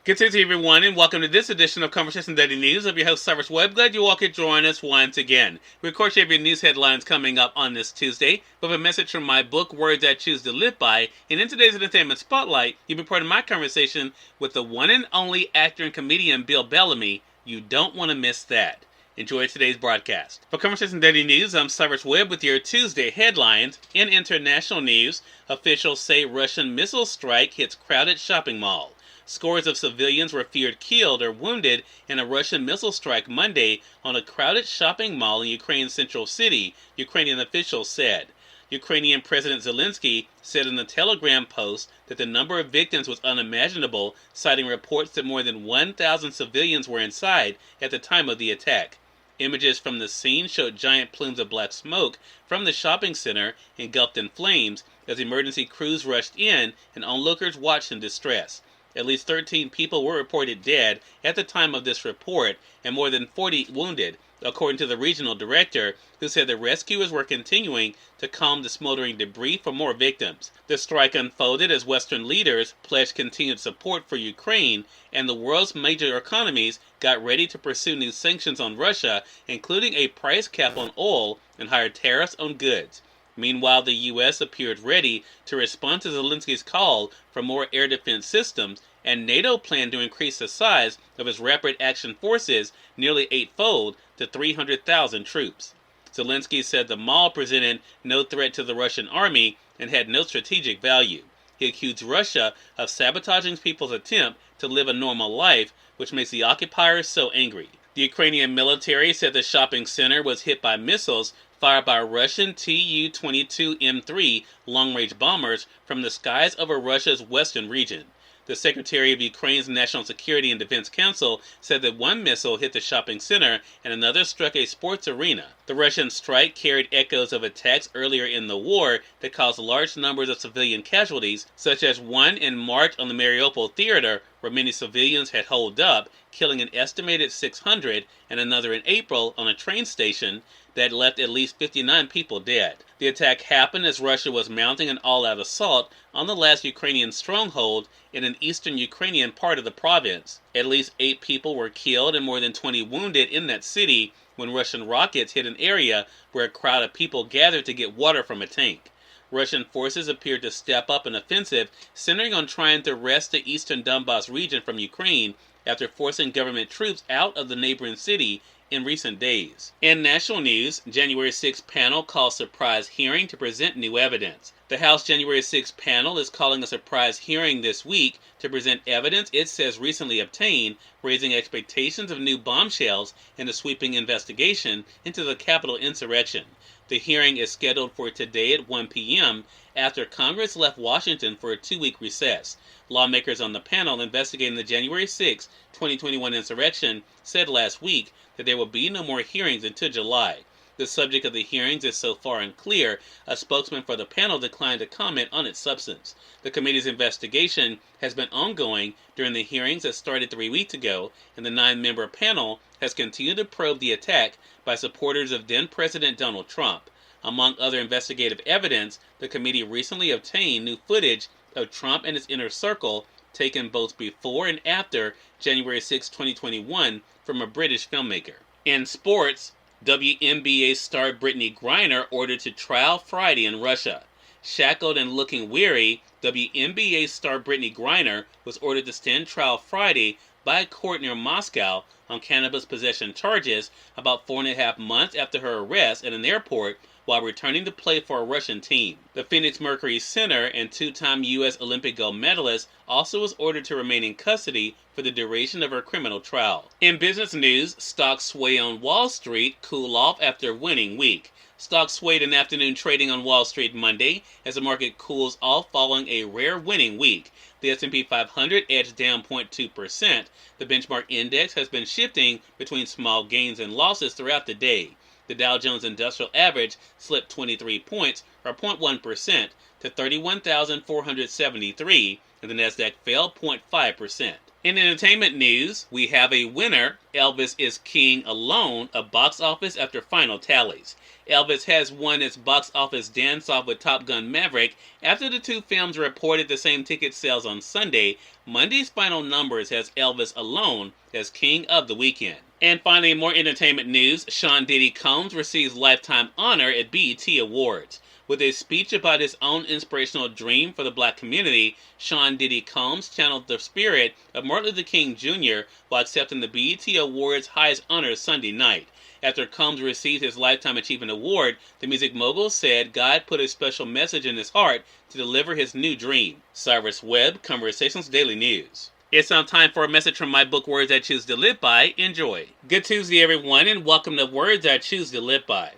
Good day to everyone, and welcome to this edition of Conversation Daily News. I'm your host, Cyrus Webb. Glad you all could join us once again. We, of course, have your news headlines coming up on this Tuesday with a message from my book, Words I Choose to Live By. And in today's Entertainment Spotlight, you'll be part of my conversation with the one and only actor and comedian Bill Bellamy. You don't want to miss that. Enjoy today's broadcast. For Conversation Daily News, I'm Cyrus Webb with your Tuesday headlines. In international news, officials say Russian missile strike hits crowded shopping mall. Scores of civilians were feared killed or wounded in a Russian missile strike Monday on a crowded shopping mall in Ukraine's central city, Ukrainian officials said. Ukrainian President Zelensky said in a Telegram post that the number of victims was unimaginable, citing reports that more than 1,000 civilians were inside at the time of the attack. Images from the scene showed giant plumes of black smoke from the shopping center engulfed in flames as emergency crews rushed in and onlookers watched in distress. At least 13 people were reported dead at the time of this report and more than 40 wounded, according to the regional director, who said the rescuers were continuing to calm the smoldering debris for more victims. The strike unfolded as Western leaders pledged continued support for Ukraine, and the world's major economies got ready to pursue new sanctions on Russia, including a price cap on oil and higher tariffs on goods. Meanwhile, the U.S. appeared ready to respond to Zelensky's call for more air defense systems, and NATO planned to increase the size of its Rapid Action Forces nearly eightfold to 300,000 troops. Zelensky said the mall presented no threat to the Russian army and had no strategic value. He accused Russia of sabotaging people's attempt to live a normal life, which makes the occupiers so angry. The Ukrainian military said the shopping center was hit by missiles fired by Russian Tu-22M3 long-range bombers from the skies over Russia's western region. The Secretary of Ukraine's National Security and Defense Council said that one missile hit the shopping center and another struck a sports arena. The Russian strike carried echoes of attacks earlier in the war that caused large numbers of civilian casualties, such as one in March on the Mariupol theater, where many civilians had holed up, killing an estimated 600, and another in April on a train station that left at least 59 people dead. The attack happened as Russia was mounting an all-out assault on the last Ukrainian stronghold in an eastern Ukrainian part of the province. At least 8 people were killed and more than 20 wounded in that city when Russian rockets hit an area where a crowd of people gathered to get water from a tank. Russian forces appeared to step up an offensive centering on trying to wrest the eastern Donbas region from Ukraine after forcing government troops out of the neighboring city in recent days. In national news, January 6 panel calls surprise hearing to present new evidence. The House January 6 panel is calling a surprise hearing this week to present evidence it says recently obtained, raising expectations of new bombshells in a sweeping investigation into the Capitol insurrection. The hearing is scheduled for today at 1 p.m. after Congress left Washington for a 2-week recess. Lawmakers on the panel investigating the January 6, 2021 insurrection said last week that there will be no more hearings until July. The subject of the hearings is so far unclear, a spokesman for the panel declined to comment on its substance. The committee's investigation has been ongoing during the hearings that started 3 weeks ago, and the 9-member panel has continued to probe the attack by supporters of then-President Donald Trump. Among other investigative evidence, the committee recently obtained new footage of Trump and his inner circle taken both before and after January 6, 2021 from a British filmmaker. In sports, WNBA star Brittany Griner ordered to trial Friday in Russia. Shackled and looking weary, WNBA star Brittany Griner was ordered to stand trial Friday by a court near Moscow on cannabis possession charges about 4.5 months after her arrest at an airport while returning to play for a Russian team. The Phoenix Mercury center and 2-time U.S. Olympic gold medalist also was ordered to remain in custody for the duration of her criminal trial. In business news, stocks sway on Wall Street cool off after a winning week. Stocks swayed in afternoon trading on Wall Street Monday as the market cools off following a rare winning week. The S&P 500 edged down 0.2%. The benchmark index has been shifting between small gains and losses throughout the day. The Dow Jones Industrial Average slipped 23 points, or 0.1%, to 31,473, and the Nasdaq fell 0.5%. In entertainment news, we have a winner. Elvis is king alone of box office after final tallies. Elvis has won its box office dance-off with Top Gun Maverick after the two films reported the same ticket sales on Sunday. Monday's final numbers has Elvis alone as king of the weekend. And finally, more entertainment news. Sean Diddy Combs receives Lifetime Honor at BET Awards. With a speech about his own inspirational dream for the black community, Sean Diddy Combs channeled the spirit of Martin Luther King Jr. while accepting the BET Awards' highest honor Sunday night. After Combs received his Lifetime Achievement Award, the music mogul said God put a special message in his heart to deliver his new dream. Cyrus Webb, Conversations Daily News. It's now time for a message from my book, Words I Choose to Live By. Enjoy. Good Tuesday, everyone, and welcome to Words I Choose to Live By.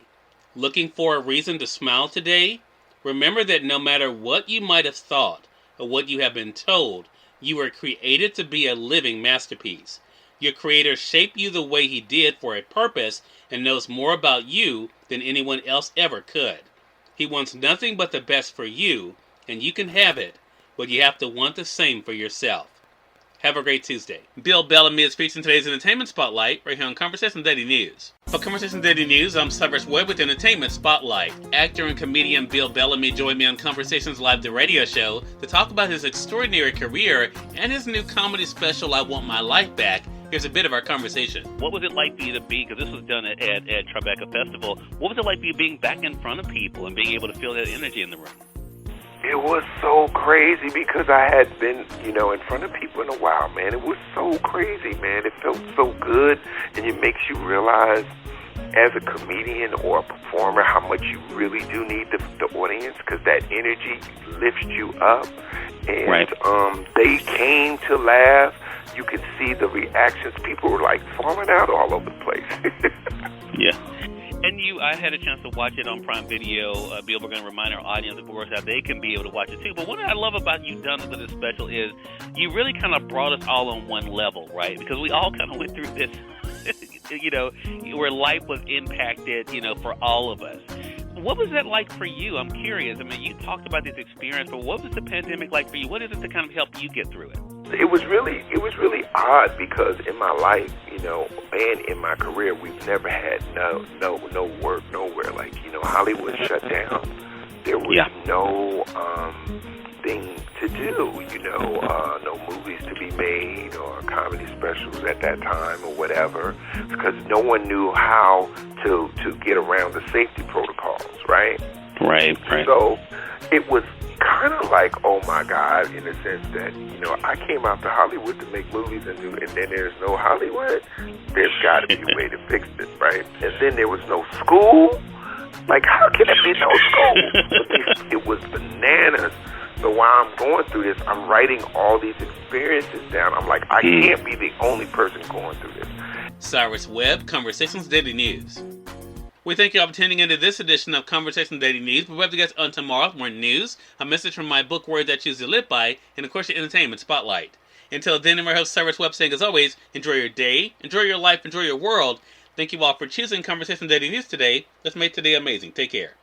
Looking for a reason to smile today? Remember that no matter what you might have thought or what you have been told, you were created to be a living masterpiece. Your Creator shaped you the way He did for a purpose and knows more about you than anyone else ever could. He wants nothing but the best for you, and you can have it, but you have to want the same for yourself. Have a great Tuesday. Bill Bellamy is featured in today's Entertainment Spotlight right here on Conversation Daily News. For Conversation Daily News, I'm Cyrus Webb with Entertainment Spotlight. Actor and comedian Bill Bellamy joined me on Conversations Live, the radio show, to talk about his extraordinary career and his new comedy special, I Want My Life Back. Here's a bit of our conversation. What was it like for you to be, because this was done at Tribeca Festival, what was it like for you being back in front of people and being able to feel that energy in the room? It was so crazy because I had been, in front of people in a while, man. It was so crazy, man. It felt so good, and it makes you realize as a comedian or a performer how much you really do need the audience, because that energy lifts you up. And right. They came to laugh. You could see the reactions. People were like falling out all over the place. Yeah. And I had a chance to watch it on Prime Video. Bill, we're going to remind our audience, of course, that they can be able to watch it too. But what I love about you done with this special is you really kind of brought us all on one level, right? Because we all kind of went through this, where life was impacted, for all of us. What was that like for you? I'm curious. I mean, you talked about this experience, but what was the pandemic like for you? What is it to kind of help you get through it? It was really odd because in my life, and in my career, we've never had no work nowhere. Like, Hollywood shut down. There was no thing to do, no movies to be made or comedy specials at that time or whatever, because no one knew how to get around the safety protocols, right? Right. So it was kind of like, oh my God, in the sense that, I came out to Hollywood to make movies and then there's no Hollywood. There's got to be a way to fix this, right? And then there was no school. Like, how can there be no school? It was bananas. So while I'm going through this, I'm writing all these experiences down. I'm like, I can't be the only person going through this. Cyrus Webb, Conversations Daily News. We thank you all for tuning into this edition of Conversation Daily News. We'll have to get on tomorrow more news, a message from my book, Words I Choose to Live By, and of course your Entertainment Spotlight. Until then, I'm your host, Cyrus Webb, saying as always, enjoy your day, enjoy your life, enjoy your world. Thank you all for choosing Conversation Daily News today. Let's make today amazing. Take care.